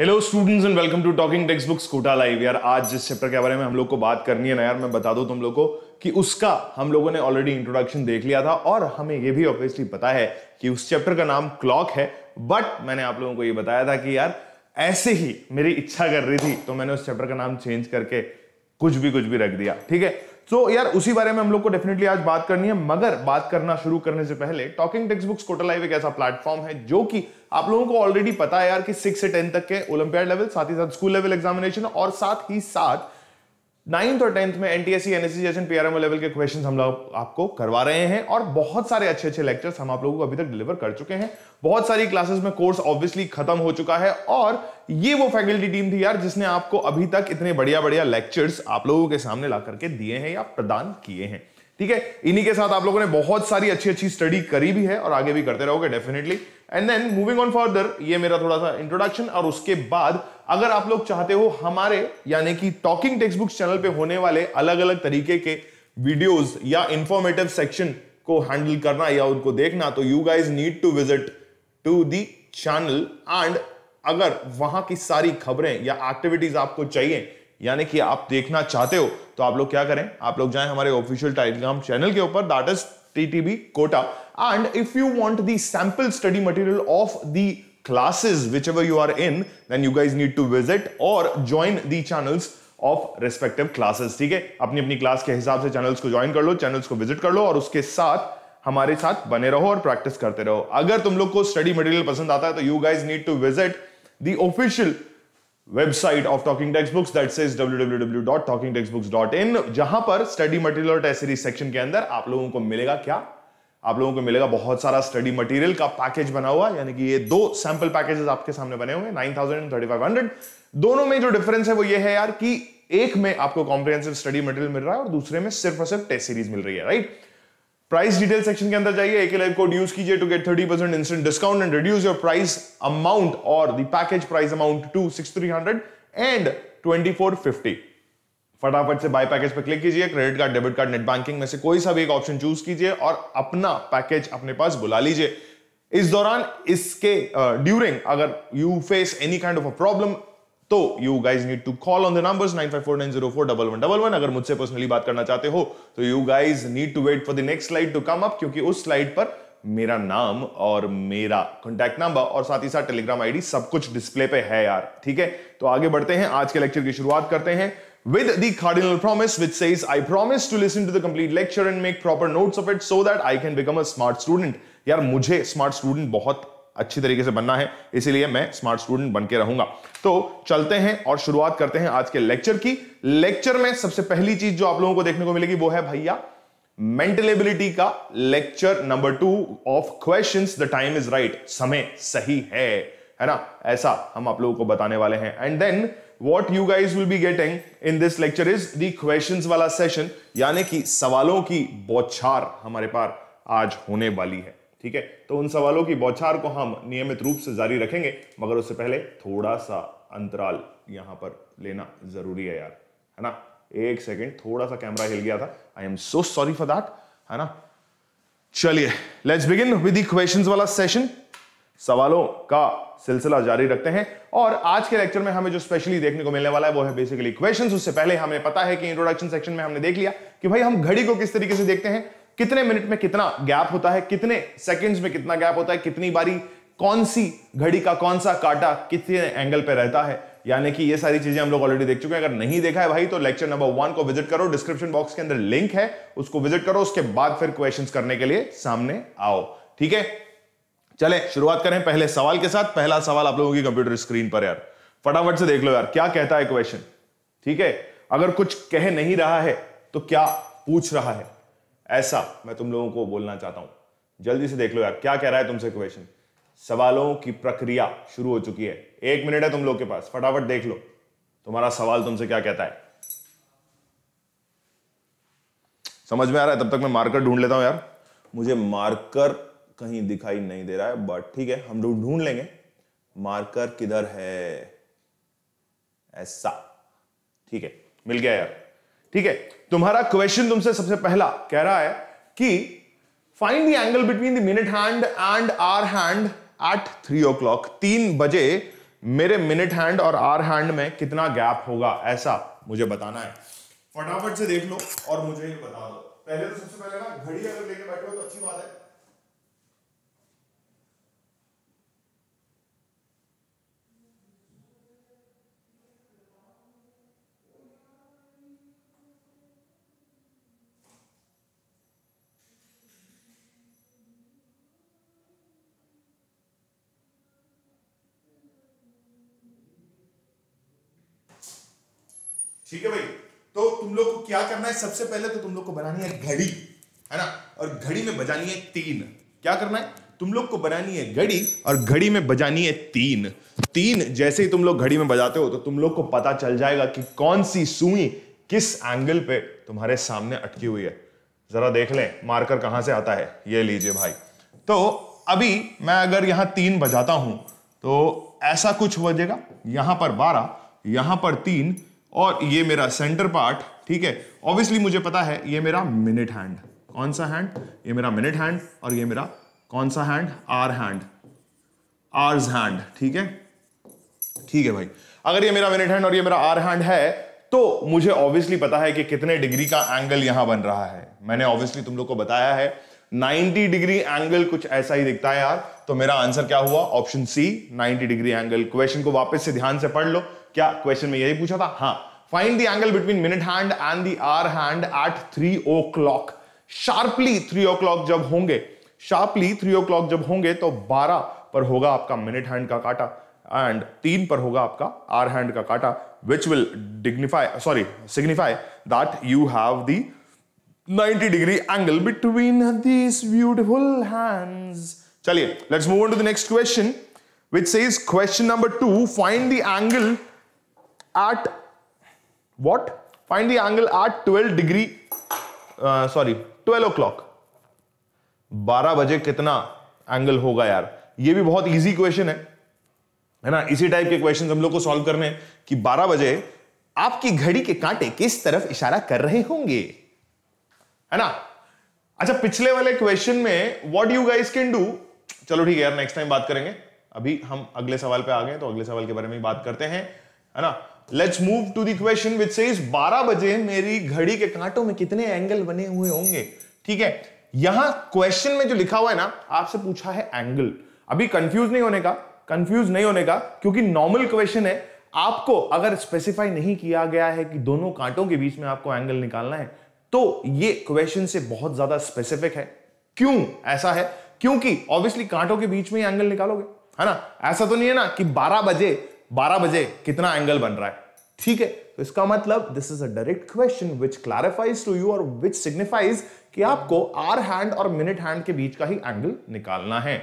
Hello students and welcome to talking text books Kota live. यार आज जिस चैप्टर के बारे में हम लोग को बात करनी है ना यार, मैं बता दूं तुम लोग को कि उसका हम लोगों ने ऑलरेडी इंट्रोडक्शन देख लिया था और हमें ये भी ऑब्वियसली पता है कि उस चैप्टर का नाम क्लॉक है। बट मैंने आप लोगों को ये बताया था कि यार ऐसे ही मेरी इच्छा कर रही थी तो मैंने उस चैप्टर का नाम चेंज करके कुछ भी रख दिया। ठीक है, तो यार उसी बारे में हम लोग को डेफिनेटली आज बात करनी है। मगर बात करना शुरू करने से पहले talking text books Kota live एक ऐसा प्लेटफॉर्म है जो कि आप लोगों को ऑलरेडी पता है यार कि 6 से 10 तक के ओलंपियाड लेवल, साथ ही साथ स्कूल लेवल एग्जामिनेशन और साथ ही साथ 9th और 10th में एनटीएससी, एनएससी जैसे पीआरएमओ लेवल के क्वेश्चंस हम लोग आपको करवा रहे हैं और बहुत सारे अच्छे लेक्चर्स हम आप लोगों को अभी तक डिलीवर कर चुके हैं। बहुत सारी क्लासेस में कोर्स ऑब्वियसली खत्म हो चुका है और ये वो फैकल्टी टीम थी यार जिसने आपको अभी तक इतने बढ़िया लेक्चर्स आप लोगों के सामने ला करके दिए हैं या प्रदान किए हैं। ठीक है, इन्हीं के साथ आप लोगों ने बहुत सारी अच्छी स्टडी करी भी है और आगे भी करते रहोगे definitely. And then moving on further, ये मेरा थोड़ा सा इंट्रोडक्शन और उसके बाद अगर आप लोग चाहते हो हमारे यानी कि टॉकिंग टेक्स्ट बुक्स चैनल पे होने वाले अलग अलग तरीके के वीडियोस या इंफॉर्मेटिव सेक्शन को हैंडल करना या उनको देखना, तो you guys need to visit to the channel. And अगर वहां की सारी खबरें या एक्टिविटीज आपको चाहिए यानी कि आप देखना चाहते हो तो आप लोग क्या करें, आप लोग जाएं हमारे ऑफिशियल टेलीग्राम चैनल के ऊपर, that is TTB Kota. And if you want the sample study material of the classes whichever you are in, then you guys need to visit or join the channels of respective classes। ठीक है, अपनी अपनी class के हिसाब से channels को join कर लो, channels को विजिट कर लो और उसके साथ हमारे साथ बने रहो और प्रैक्टिस करते रहो। अगर तुम लोग को स्टडी मटेरियल पसंद आता है तो you guys need to visit the official website of talking text books, that says www.talkingtextbooks.in, जहां पर स्टडी मटेरियल और टेस्ट सीरीज सेक्शन के अंदर आप लोगों को मिलेगा क्या, आप लोगों को मिलेगा बहुत सारा स्टडी मटेरियल का पैकेज बना हुआ, यानी कि ये दो सैंपल पैकेजेस आपके सामने बने हुए हैं 9000 एंड 3500। दोनों में जो डिफरेंस है वो ये है यार कि एक में आपको कॉम्प्रिहेंसिव स्टडी मटेरियल मिल रहा है और दूसरे में सिर्फ और सिर्फ टेस्ट सीरीज मिल रही है। राइट, प्राइस डिटेल सेक्शन के अंदर जाइए, AK लाइव कोड यूज कीजिए to get 30% instant discount and reduce your price amount और the package price amount to 6300 and 2450। फटाफट से बाय पैकेज पे क्लिक कीजिए, credit card, debit card, net banking में से कोई सा भी एक ऑप्शन चूज कीजिए और अपना पैकेज अपने पास बुला लीजिए। इस दौरान इसके ड्यूरिंग अगर you face any kind of a problem तो you guys need to call on the numbers 9549041111। अगर मुझसे पर्सनली बात करना चाहते हो तो you guys need to wait for the next slide to come up, क्योंकि उस स्लाइड पर मेरा नाम और मेरा कॉन्टैक्ट नंबर और साथ ही साथ टेलीग्राम आईडी सब कुछ डिस्प्ले पे है यार। ठीक है, तो आगे बढ़ते हैं, आज के लेक्चर की शुरुआत करते हैं with the cardinal promise which says I promise to listen to the complete lecture and make proper notes of it so that I can become a smart student। यार मुझे स्मार्ट स्टूडेंट बहुत अच्छी तरीके से बनना है, इसीलिए मैं स्मार्ट स्टूडेंट बन के रहूंगा। तो चलते हैं और शुरुआत करते हैं आज के लेक्चर की। लेक्चर में सबसे पहली चीज जो आप लोगों को देखने को मिलेगी वो है भैया मेंटल एबिलिटी का lecture number 2 of questions the time is right, समय सही है ना, ऐसा हम आप लोगों को बताने वाले हैं। And then what you guys will be getting in this lecture is the questions वाला सेशन, यानी कि सवालों की बौछार हमारे पास आज होने वाली है। ठीक है, तो उन सवालों की बौछार को हम नियमित रूप से जारी रखेंगे, मगर उससे पहले थोड़ा सा अंतराल यहां पर लेना जरूरी है यार, है ना। एक सेकेंड, थोड़ा सा कैमरा हिल गया था, I am so sorry for that, है ना। चलिए let's begin with the questions वाला सेशन, सवालों का सिलसिला जारी रखते हैं। और आज के लेक्चर में हमें जो स्पेशली देखने को मिलने वाला है वो है बेसिकली क्वेश्चंस। उससे पहले हमें पता है कि इंट्रोडक्शन सेक्शन में हमने देख लिया कि भाई हम घड़ी को किस तरीके से देखते हैं, कितने मिनट में कितना गैप होता है, कितने सेकंड्स में कितना गैप होता है, कितनी बारी कौन सी घड़ी का कौन सा कांटा कितने एंगल पे रहता है, यानी कि ये सारी चीजें हम लोग ऑलरेडी देख चुके हैं। अगर नहीं देखा है भाई तो लेक्चर नंबर 1 को विजिट करो, डिस्क्रिप्शन बॉक्स के अंदर लिंक है, उसको विजिट करो, उसके बाद फिर क्वेश्चंस करने के लिए सामने आओ। ठीक है, चले शुरुआत करें पहले सवाल के साथ। पहला सवाल आप लोगों की कंप्यूटर स्क्रीन पर यार, फटाफट से देख लो यार क्या कहता है क्वेश्चन। ठीक है, अगर कुछ कह नहीं रहा है तो क्या पूछ रहा है, ऐसा मैं तुम लोगों को बोलना चाहता हूं। जल्दी से देख लो यार क्या कह रहा है तुमसे क्वेश्चन। सवालों की प्रक्रिया शुरू हो चुकी है, 1 मिनट है तुम लोग के पास, फटाफट देख लो तुम्हारा सवाल तुमसे क्या कहता है। समझ में आ रहा है? तब तक मैं मार्कर ढूंढ लेता हूं यार, मुझे मार्कर कहीं दिखाई नहीं दे रहा है, बट ठीक है हम ढूंढ लेंगे। मार्कर किधर है, ऐसा, ठीक है मिल गया यार। ठीक है, तुम्हारा क्वेश्चन तुमसे सबसे पहला कह रहा है कि find the angle between the minute hand and hour hand at 3 o'clock। 3 बजे मेरे मिनट हैंड और आवर हैंड में कितना गैप होगा, ऐसा मुझे बताना है। फटाफट से देख लो और मुझे ये बता दो। पहले तो सबसे पहले ना घड़ी अगर लेके बैठे हो तो अच्छी बात है। ठीक है भाई, तो तुम लोग को क्या करना है, सबसे पहले तो तुम लोग को बनानी है घड़ी, है ना, और घड़ी में बजानी है 3। क्या करना है, तुम लोग को बनानी है घड़ी और घड़ी में बजानी है 3। जैसे ही तुम लोग घड़ी में बजाते हो तो तुम लोग को पता चल जाएगा कि कौन सी सुई किस एंगल पे तुम्हारे सामने अटकी हुई है। जरा देख लें मार्कर कहां से आता है, ये लीजिए भाई। तो अभी मैं अगर यहां 3 बजाता हूं तो ऐसा कुछ बजेगा, यहां पर 12, यहां पर 3 और ये मेरा सेंटर पार्ट। ठीक है, ऑब्वियसली मुझे पता है ये मेरा मिनट हैंड, कौन सा हैंड, ये मेरा मिनट हैंड और ये मेरा कौन सा hand, hour hand, hour's hand. ठीक है, ठीक है भाई, अगर ये मेरा मिनट हैंड और ये मेरा आर हैंड है तो मुझे ऑब्वियसली पता है कि कितने डिग्री का एंगल यहां बन रहा है। मैंने ऑब्वियसली तुम लोग को बताया है 90 डिग्री एंगल कुछ ऐसा ही दिखता है यार। तो मेरा आंसर क्या हुआ, option C, 90 degree angle. Question को वापस से ध्यान से पढ़ लो, क्या क्वेश्चन में यही पूछा था? हाँ, find the angle between minute hand and the hour hand at 3 o'clock। Sharply 3 o'clock जब होंगे, शार्पली 3 o'clock जब होंगे तो 12 पर होगा आपका मिनट हैंड का कांटा एंड 3 पर होगा आपका आवर हैंड का कांटा, which will signify that you have the 90 degree angle between these beautiful hands. चलिए, let's move on to the next question, which says question number 2, find the angle at what? Find the angle at 12 o'clock. 12 बजे कितना angle होगा यार? ये भी बहुत easy question है ना। इसी टाइप के क्वेश्चन हम लोग को सॉल्व करने हैं कि 12 बजे आपकी घड़ी के कांटे किस तरफ इशारा कर रहे होंगे, है ना। अच्छा, पिछले वाले क्वेश्चन में what you guys can do, चलो ठीक है यार, नेक्स्ट टाइम बात करेंगे। अभी हम अगले सवाल पे आ गए तो अगले सवाल के बारे में बात करते हैं, है ना। Let's move to the question which says 12 बजे मेरी घड़ी के कांटों में कितने एंगल बने हुए होंगे। ठीक है, यहां क्वेश्चन में जो लिखा हुआ है ना, आपसे पूछा है एंगल। अभी कंफ्यूज नहीं होने का, क्योंकि नॉर्मल क्वेश्चन है। आपको अगर स्पेसिफाई नहीं किया गया है कि दोनों कांटों के बीच में आपको एंगल निकालना है तो ये क्वेश्चन से बहुत ज्यादा स्पेसिफिक है। क्यों ऐसा है? क्योंकि ऑब्वियसली कांटों के बीच में ही एंगल निकालोगे, है ना। ऐसा तो नहीं है ना कि 12 बजे कितना एंगल बन रहा है। ठीक है, तो इसका मतलब this is a direct question which clarifies to you और व्हिच सिग्निफाइज कि आपको आवर हैंड और मिनट हैंड के बीच का ही एंगल निकालना है।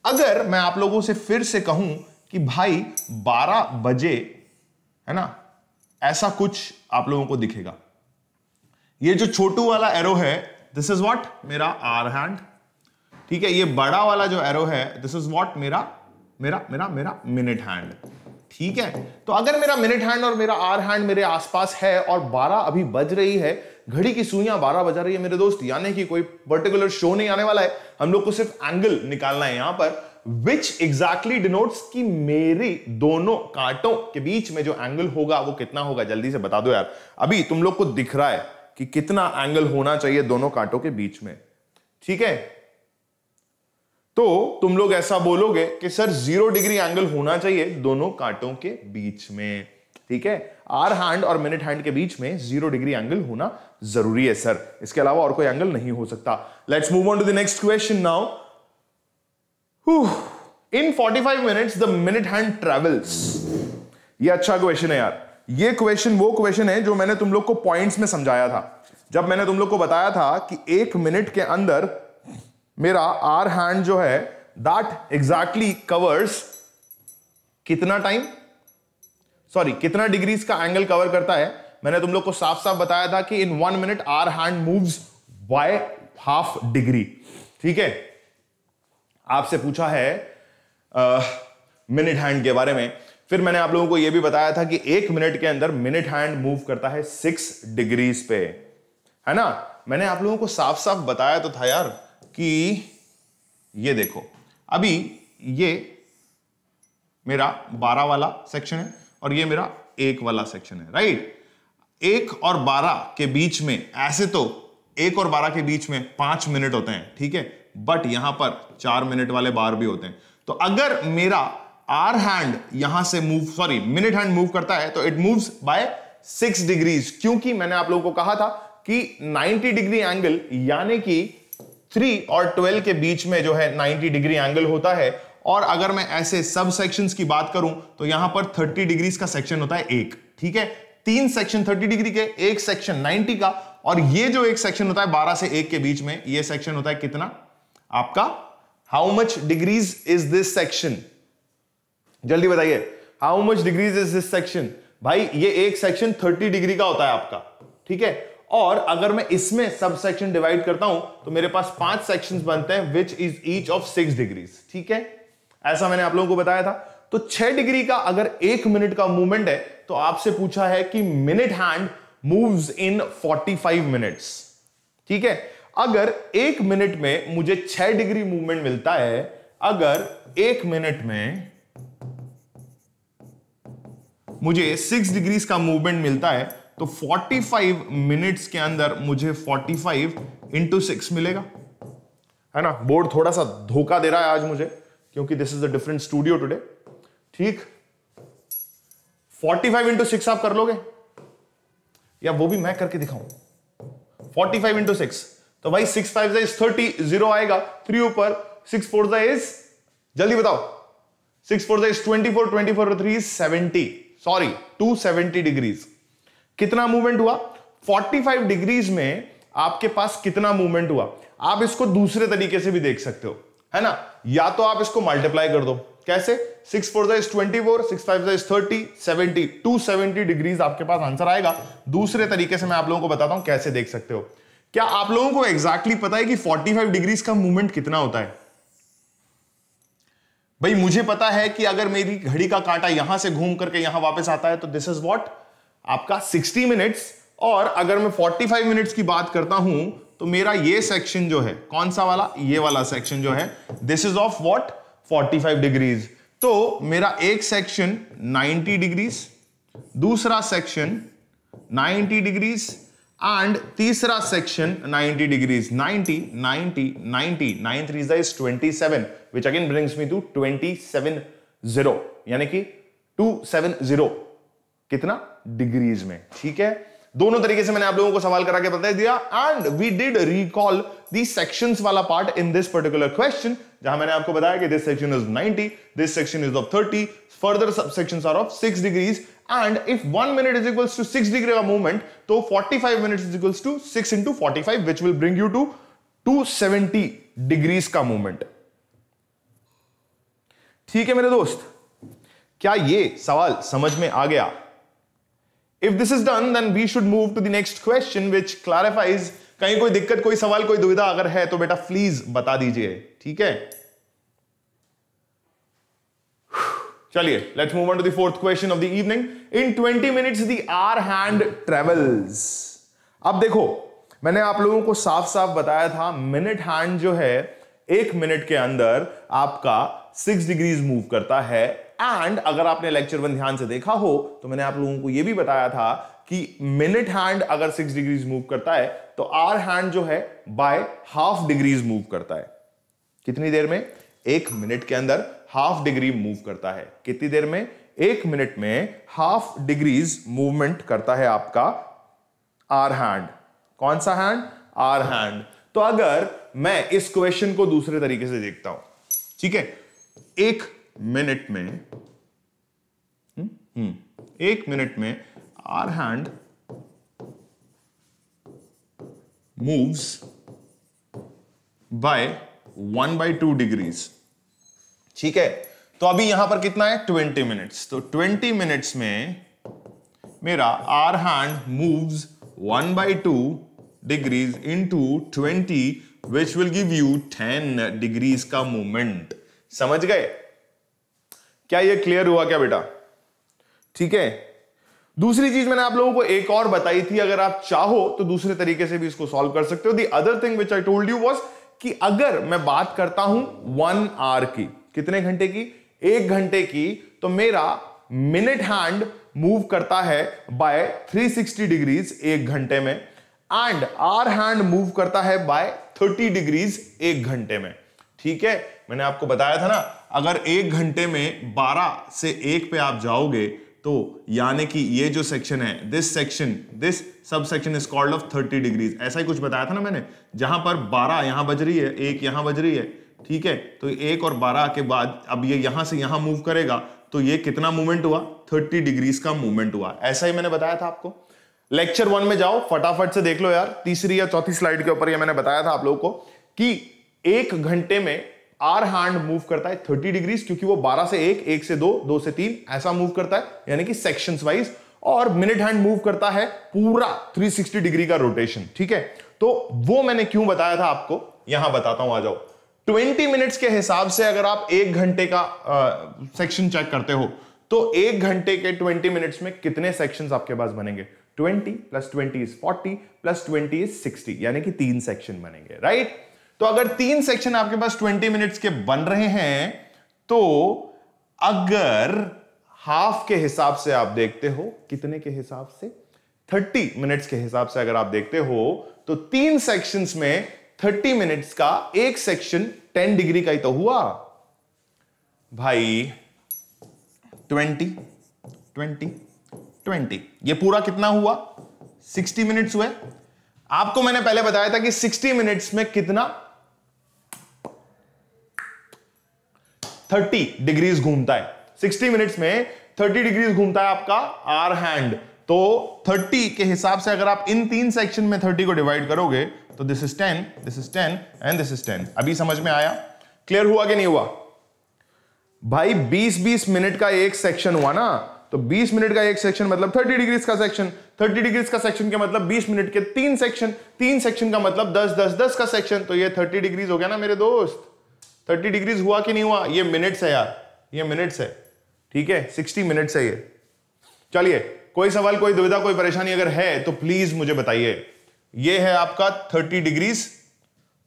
अगर मैं आप लोगों से फिर से कहूं कि भाई 12 बजे, है ना, ऐसा कुछ आप लोगों को दिखेगा। ये जो छोटू वाला एरो है, दिस इज व्हाट, मेरा आवर हैंड। ठीक है, ये बड़ा वाला जो एरो है, दिस इज व्हाट, मेरा मिनट हैंड। ठीक है, तो अगर मेरा मिनट हैंड और मेरा आवर हैंड मेरे आसपास है और 12 अभी बज रही है, घड़ी की सुइयां 12 बजा रही है मेरे दोस्त, यानी कि कोई पर्टिकुलर शो नहीं आने वाला है, हम लोग को सिर्फ एंगल निकालना है यहां पर, विच एग्जैक्टली डिनोट्स कि मेरी दोनों कांटों के बीच में जो एंगल होगा वो कितना होगा। जल्दी से बता दो यार, अभी तुम लोग को दिख रहा है कि कितना एंगल होना चाहिए दोनों कांटों के बीच में। ठीक है, तो तुम लोग ऐसा बोलोगे कि सर 0 डिग्री एंगल होना चाहिए दोनों कांटों के बीच में। ठीक है, आवर हैंड और मिनट हैंड के बीच में 0 डिग्री एंगल होना जरूरी है सर, इसके अलावा और कोई एंगल नहीं हो सकता। Let's move on to the next question now. In 45 minutes the minute hand travels. ये अच्छा क्वेश्चन है यार। ये क्वेश्चन वो क्वेश्चन है जो मैंने तुम लोग को पॉइंट्स में समझाया था, जब मैंने तुम लोग को बताया था कि 1 मिनट के अंदर मेरा आवर हैंड जो है दैट एग्जैक्टली कवर्स कितना टाइम, कितना डिग्रीज का एंगल कवर करता है। मैंने तुम लोग को साफ साफ बताया था कि in 1 minute hour hand moves by ½ degree. ठीक है, आपसे पूछा है मिनट हैंड के बारे में, फिर मैंने आप लोगों को यह भी बताया था कि 1 मिनट के अंदर मिनट हैंड मूव करता है 6 डिग्रीज पे, है ना। मैंने आप लोगों को साफ साफ बताया तो था यार कि ये देखो, अभी ये मेरा 12 वाला सेक्शन है और ये मेरा 1 वाला सेक्शन है, राइट। 1 और 12 के बीच में, ऐसे तो 1 और 12 के बीच में 5 मिनट होते हैं, ठीक है, बट यहां पर 4 मिनट वाले बार भी होते हैं। तो अगर मेरा आर हैंड यहां से मिनट हैंड मूव करता है तो इट मूव्स बाय 6 डिग्रीज, क्योंकि मैंने आप लोगों को कहा था कि 90 डिग्री एंगल यानी कि 3 और 12 के बीच में जो है 90 डिग्री एंगल होता है। और अगर मैं ऐसे सब सेक्शंस की बात करूं तो यहां पर 30 डिग्रीज का सेक्शन होता है एक, ठीक है, 3 सेक्शन 30 डिग्री के, एक सेक्शन 90 का, और ये जो एक सेक्शन होता है 12 से 1 के बीच में, ये सेक्शन होता है कितना आपका, how much degrees is this section, जल्दी बताइए, how much degrees is this section. भाई ये एक सेक्शन 30 डिग्री का होता है आपका, ठीक है, और अगर मैं इसमें सब सेक्शन डिवाइड करता हूं तो मेरे पास 5 सेक्शंस बनते हैं which is each of 6 degrees, ठीक है, ऐसा मैंने आप लोगों को बताया था। तो 6 डिग्री का अगर 1 मिनट का मूवमेंट है तो आपसे पूछा है कि minute hand moves in 45 minutes, ठीक है। अगर 1 मिनट में मुझे 6 डिग्री मूवमेंट मिलता है, अगर 1 मिनट में मुझे 6 डिग्रीज का मूवमेंट मिलता है तो 45 मिनट्स के अंदर मुझे 45 इंटू 6 मिलेगा, है ना। बोर्ड थोड़ा सा धोखा दे रहा है आज मुझे, क्योंकि this is a different studio today, ठीक। 45 इंटू 6 आप कर लोगे, या वो भी मैं करके दिखाऊं, 45 इंटू 6, तो भाई 6 5 इज 30, 0 आएगा, 3 ऊपर, 6 4 इज, जल्दी बताओ, 6 4 इज 24, 24 और 3 इज 70, सॉरी 270 डिग्रीज। कितना मूवमेंट हुआ 45 डिग्रीज में, आपके पास कितना मूवमेंट हुआ। आप इसको दूसरे तरीके से भी देख सकते हो, है ना, या तो आप इसको मल्टीप्लाई कर दो, कैसे, 6 4 इज 24, 6 5 इज 30, 70, 270 डिग्रीज आपके पास आंसर आएगा। दूसरे तरीके से मैं आप लोगों को बताता हूं कैसे देख सकते हो। क्या आप लोगों को एग्जैक्टली पता है कि 45 डिग्रीज का मूवमेंट कितना होता है? भाई मुझे पता है कि अगर मेरी घड़ी का कांटा यहां से घूम करके यहां वापस आता है तो दिस इज व्हाट आपका 60 मिनट्स, और अगर मैं 45 मिनट्स की बात करता हूं तो मेरा ये सेक्शन जो है, कौन सा वाला, ये वाला सेक्शन जो है, this is of what 45 degrees. तो मेरा एक सेक्शन 90 डिग्रीज, दूसरा सेक्शन 90 डिग्रीज एंड तीसरा section 90 degrees, 90 90 90, 9 3 is 27, which again brings me to 270, यानी कि 270 कितना डिग्रीज में, ठीक है। दोनों तरीके से मैंने आप लोगों को सवाल करा के बता दिया, and we did recall the sections वाला part in this particular question, जहां मैंने आपको बताया कि this section is 90, this section is of 30, further subsections are of 6 degrees, and if 1 minute is equals to 6 degree का मूवमेंट, तो 45 minutes is equals to 6 into 45, which will bring you to 270 degrees का movement. ठीक है मेरे दोस्त, क्या ये सवाल समझ में आ गया? If this is done, then we should move to the next question, which clarifies. कहीं कोई दिक्कत, कोई सवाल, कोई दुविधा अगर है तो बेटा प्लीज बता दीजिए, ठीक है। चलिए, let's move on to the fourth question of the evening. In 20 minutes, the hour hand travels. अब देखो, मैंने आप लोगों को साफ साफ बताया था, मिनट हैंड जो है 1 मिनट के अंदर आपका 6 डिग्रीज मूव करता है, एंड अगर आपने लेक्चर 1 ध्यान से देखा हो तो मैंने आप लोगों को यह भी बताया था कि मिनट हैंड अगर 6 डिग्रीज मूव करता है तो आवर हैंड जो है बाय हाफ डिग्रीज मूव करता है। कितनी देर में? 1 मिनट के अंदर हाफ डिग्री मूव करता है। कितनी देर में? 1 मिनट में हाफ डिग्रीज मूवमेंट करता है आपका आवर हैंड। कौन सा हैंड? Our hand. तो अगर मैं इस क्वेश्चन को दूसरे तरीके से देखता हूं, ठीक है, 1 मिनट में 1 मिनट में hour hand moves by 1/2 degrees, ठीक है। तो अभी यहां पर कितना है? 20 मिनट्स। तो 20 मिनट्स में मेरा hour hand moves 1/2 degrees into 20, which will give you 10 degrees का मूवमेंट। समझ गए? क्या ये क्लियर हुआ क्या बेटा? ठीक है। दूसरी चीज मैंने आप लोगों को एक और बताई थी, अगर आप चाहो तो दूसरे तरीके से भी इसको सॉल्व कर सकते हो। The other thing which I told you was कि अगर मैं बात करता हूं 1 आवर की, कितने घंटे की? 1 घंटे की, तो मेरा मिनट हैंड मूव करता है बाय 360 डिग्रीज एक घंटे में, एंड आर हैंड मूव करता है बाय 30 डिग्रीज एक घंटे में। ठीक है, मैंने आपको बताया था ना, अगर एक घंटे में 12 से 1 पे आप जाओगे तो यानी कि ये जो सेक्शन है, this sub section is called off 30 degrees. ऐसा ही कुछ बताया था ना मैंने, जहां पर 12 यहां बज रही है, 1 यहां बज रही है। ठीक है, तो 1 और 12 के बाद अब ये यहां से यहां मूव करेगा, तो ये कितना मूवमेंट हुआ? 30 डिग्रीज का मूवमेंट हुआ। ऐसा ही मैंने बताया था आपको। लेक्चर 1 में जाओ, फटाफट से देख लो यार, तीसरी या चौथी स्लाइड के ऊपर ये मैंने बताया था आप लोगों को कि एक घंटे में आर हैंड मूव करता है 30 डिग्रीज, क्योंकि वो 12 से 1, 1 से 2, 2 से 3 ऐसा मूव करता है, यानी कि सेक्शंस वाइज। और मिनट हैंड मूव करता है पूरा 360 डिग्री का रोटेशन। ठीक है, तो वो मैंने क्यों बताया था आपको, यहां बताता हूं, आ जाओ। 20 मिनट्स के हिसाब से अगर आप एक घंटे का सेक्शन चेक करते हो, तो एक घंटे के 20 मिनट्स में कितने सेक्शंस आपके पास बनेंगे? 20 + 20 इज 40 + 20 इज 60, यानी कि 3 सेक्शन बनेंगे, राइट? तो अगर 3 सेक्शन आपके पास 20 मिनट्स के बन रहे हैं, तो अगर हाफ के हिसाब से आप देखते हो, कितने के हिसाब से? 30 मिनट्स के हिसाब से अगर आप देखते हो, तो 3 सेक्शंस में 30 मिनट्स का एक सेक्शन 10 डिग्री का ही तो हुआ भाई। 20 20 20, ये पूरा कितना हुआ? 60 मिनट्स हुए। आपको मैंने पहले बताया था कि 60 मिनट्स में कितना 30 डिग्रीज घूमता है। 60 मिनट्स में 30 डिग्रीज घूमता है आपका आर हैंड। तो 30 के हिसाब से अगर आप इन 3 सेक्शन में 30 को डिवाइड करोगे, तो this is 10 and this is 10। अभी समझ में आया? क्लियर हुआ कि नहीं हुआ भाई? 20-20 मिनट का एक सेक्शन हुआ ना, तो 20 मिनट का एक सेक्शन मतलब 30 डिग्रीज का सेक्शन। 30 डिग्रीज का सेक्शन के मतलब 20 मिनट के 3 सेक्शन, 3 सेक्शन का मतलब 10 का सेक्शन। तो ये 30 डिग्रीज हो गया ना मेरे दोस्त। 30 डिग्रीज हुआ कि नहीं हुआ? ये मिनट्स है यार, ये मिनट्स है। ठीक है, 60 मिनट्स है ये। चलिए, कोई सवाल, कोई दुविधा, कोई परेशानी अगर है तो प्लीज मुझे बताइए। ये है आपका 30 डिग्रीज,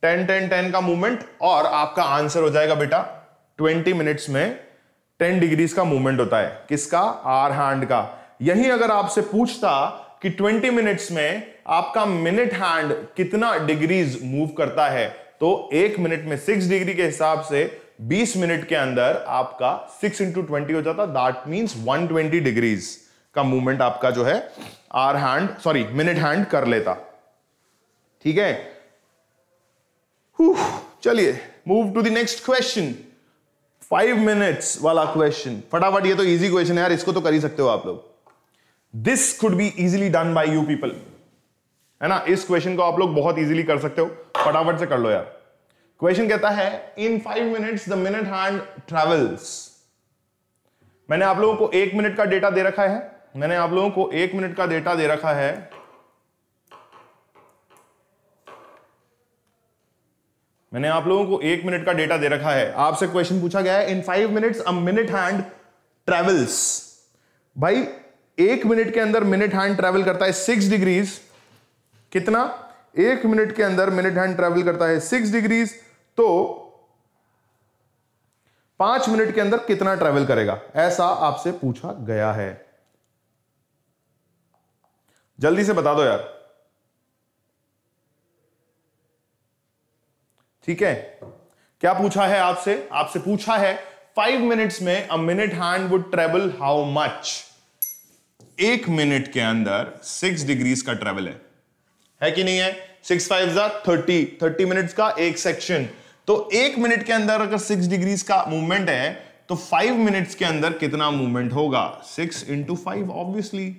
10 का मूवमेंट, और आपका आंसर हो जाएगा बेटा 20 मिनट्स में 10 डिग्रीज का मूवमेंट होता है। किसका? आर हैंड का। यही अगर आपसे पूछता कि 20 मिनट्स में आपका मिनट हैंड कितना डिग्रीज मूव करता है, तो 1 मिनट में 6 डिग्री के हिसाब से 20 मिनट के अंदर आपका 6 × 20 हो जाता। दैट मींस 120 डिग्रीज का मूवमेंट आपका जो है hour hand, sorry minute hand कर लेता। ठीक है, चलिए move to the next question. 5 minutes वाला क्वेश्चन, फटाफट। ये तो इजी क्वेश्चन है यार, इसको तो कर ही सकते हो आप लोग। This could be easily done by you people, है ना? इस क्वेश्चन को आप लोग बहुत इजीली कर सकते हो, फटाफट से कर लो यार। क्वेश्चन कहता है इन 5 minutes the minute hand travels. मैंने आप लोगों को 1 मिनट का डेटा दे रखा है, मैंने आप लोगों को 1 मिनट का डेटा दे रखा है। मैंने आप लोगों को 1 मिनट का डेटा दे रखा है। आपसे क्वेश्चन पूछा गया है इन 5 minutes a minute hand travels. भाई 1 मिनट के अंदर मिनट हैंड ट्रेवल करता है 6 डिग्रीज। कितना? 1 मिनट के अंदर मिनट हैंड ट्रेवल करता है 6 डिग्रीज, तो 5 मिनट के अंदर कितना ट्रेवल करेगा, ऐसा आपसे पूछा गया है। जल्दी से बता दो यार। ठीक है, क्या पूछा है आपसे? आपसे पूछा है 5 मिनट्स में a minute hand would travel how much. 1 minute के अंदर 6 डिग्रीज का ट्रेवल है कि नहीं है? 6 5 30 मिनट्स का एक सेक्शन। तो 1 मिनट के अंदर अगर 6 डिग्रीज का मूवमेंट है, तो 5 मिनट्स के अंदर कितना मूवमेंट होगा? 6 × 5 ऑब्वियसली।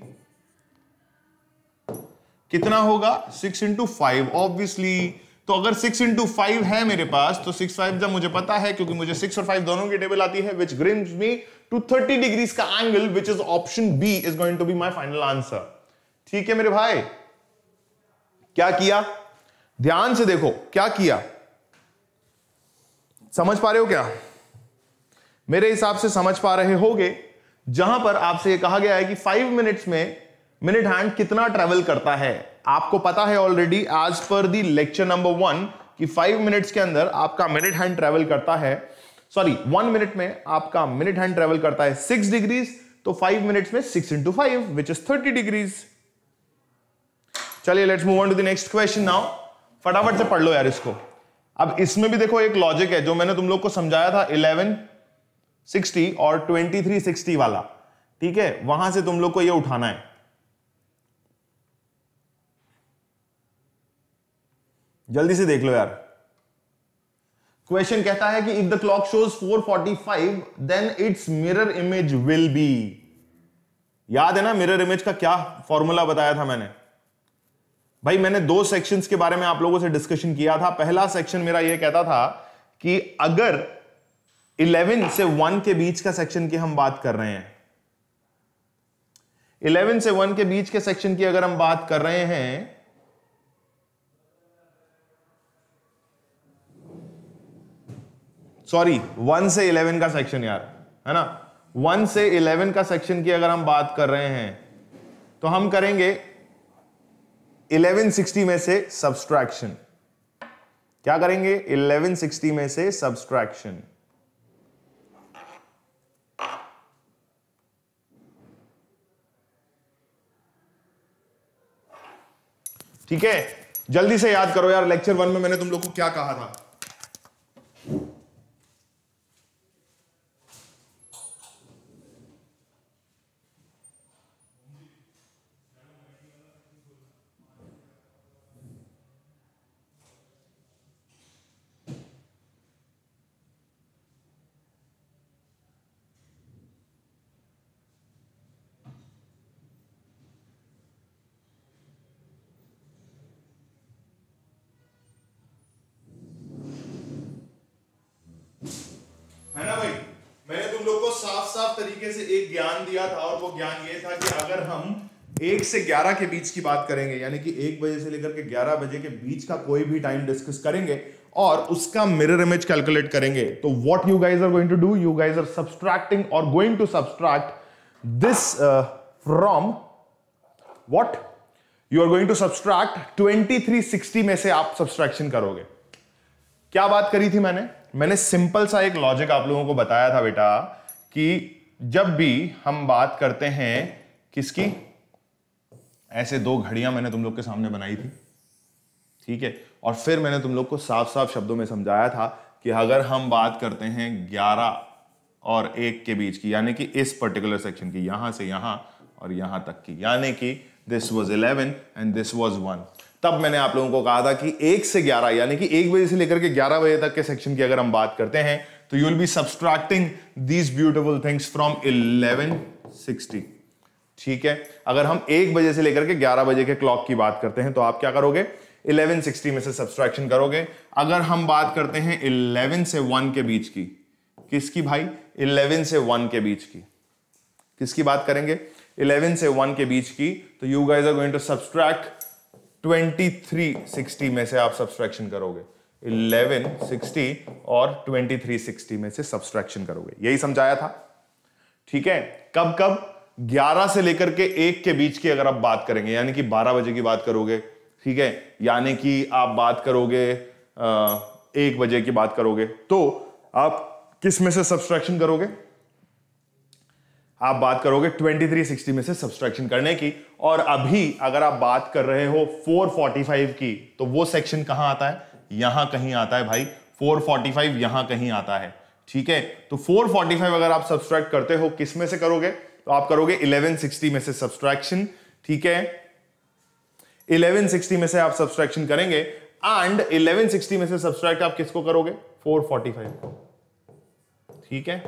कितना होगा? 6 × 5 ऑब्वियसली। तो अगर 6 × 5 है मेरे पास, तो 6 5 जब मुझे पता है, क्योंकि मुझे 6 और 5 दोनों की टेबल आती है, which brings me to 30 degrees का angle, which is option B is going to be my final answer। ठीक है मेरे भाई, क्या किया? ध्यान से देखो क्या किया, समझ पा रहे हो क्या? मेरे हिसाब से समझ पा रहे होगे। जहां पर आपसे कहा गया है कि 5 मिनट्स में मिनट हैंड कितना ट्रेवल करता है, आपको पता है ऑलरेडी एज पर दी लेक्चर नंबर 1 कि 5 मिनट्स के अंदर आपका मिनट हैंड ट्रेवल करता है सॉरी 1 मिनट में आपका मिनट हैंड ट्रेवल करता है 6 डिग्रीज, तो 5 मिनट्स में 6 into 5 विच इज 30 डिग्रीज। चलिए let's move on to the next question now. फटाफट से पढ़ लो यार इसको। अब इसमें भी देखो एक लॉजिक है जो मैंने तुम लोग को समझाया था 1160 और 2360 वाला, ठीक है, वहां से तुम लोग को ये उठाना है। जल्दी से देख लो यार। क्वेश्चन कहता है कि if the clock shows 4:45 then its mirror image will be. याद है ना मिरर इमेज का क्या फॉर्मूला बताया था मैंने? भाई मैंने 2 सेक्शंस के बारे में आप लोगों से डिस्कशन किया था। पहला सेक्शन मेरा यह कहता था कि अगर 11 से 1 के बीच का सेक्शन की हम बात कर रहे हैं, 11 से 1 के बीच के सेक्शन की अगर हम बात कर रहे हैं, सॉरी 1 से 11 का सेक्शन यार, है ना, 1 से 11 का सेक्शन की अगर हम बात कर रहे हैं तो हम करेंगे 1160 में से सब्सट्रैक्शन। क्या करेंगे? 1160 में से सब्सट्रैक्शन। ठीक है, जल्दी से याद करो यार, लेक्चर 1 में मैंने तुम लोग को क्या कहा था? है ना भाई, मैंने तुम लोग को साफ साफ तरीके से एक ज्ञान दिया था और वो ज्ञान ये था कि अगर हम 1 से 11 के बीच की बात करेंगे, यानी कि 1 बजे से लेकर के 11 बजे के बीच का कोई भी टाइम डिस्कस करेंगे और उसका मिरर इमेज कैलकुलेट करेंगे, तो what you guys are going to do, you guys are subtracting और going to subtract this from what you are going to subtract 2360 में से आप सब्सट्रैक्शन करोगे। क्या बात करी थी मैंने सिंपल सा एक लॉजिक आप लोगों को बताया था बेटा कि जब भी हम बात करते हैं किसकी, ऐसे 2 घड़ियां मैंने तुम लोग के सामने बनाई थी, ठीक है, और फिर मैंने तुम लोग को साफ साफ शब्दों में समझाया था कि अगर हम बात करते हैं 11 और 1 के बीच की, यानी कि इस पर्टिकुलर सेक्शन की, यहां से यहां और यहां तक की, यानी कि this was 11 and this was 1, तब मैंने आप लोगों को कहा था कि 1 से 11 यानी कि 1 बजे से लेकर के 11 बजे तक के सेक्शन की अगर हम बात करते हैं तो you will be subtracting these beautiful things from 1160। ठीक है, अगर हम 1 बजे से लेकर के 11 बजे के क्लॉक की बात करते हैं तो आप क्या करोगे? 1160 में से सब्सट्रैक्शन करोगे। अगर हम बात करते हैं 11 से 1 के बीच की, किसकी भाई? 11 से 1 के बीच की, किसकी बात करेंगे? 11 से 1 के बीच की, तो you guys are going to subtract 2360 में से आप सब्सट्रैक्शन करोगे। 1160 और 2360 में से सब्सट्रैक्शन करोगे, यही समझाया था। ठीक है, कब कब? 11 से लेकर के 1 के बीच की अगर आप बात करेंगे, यानी कि 12 बजे की बात करोगे, ठीक है, यानी कि आप बात करोगे 1 बजे की बात करोगे, तो आप किस में से सब्सट्रैक्शन करोगे? आप बात करोगे 2360 में से सब्सट्रैक्शन करने की। और अभी अगर आप बात कर रहे हो 445 की, तो वो सेक्शन कहां आता है? यहां कहीं आता है भाई, 445 यहां कहीं आता है। ठीक है, तो 445 अगर आप सब्सट्रैक्ट करते हो, किस में से करोगे? तो आप करोगे 1160 में से सब्सट्रैक्शन। ठीक है, 1160 में से आप सब्सट्रैक्शन करेंगे एंड 1160 में से सब्सट्रैक्ट आप किसको करोगे? 445 को। ठीक है,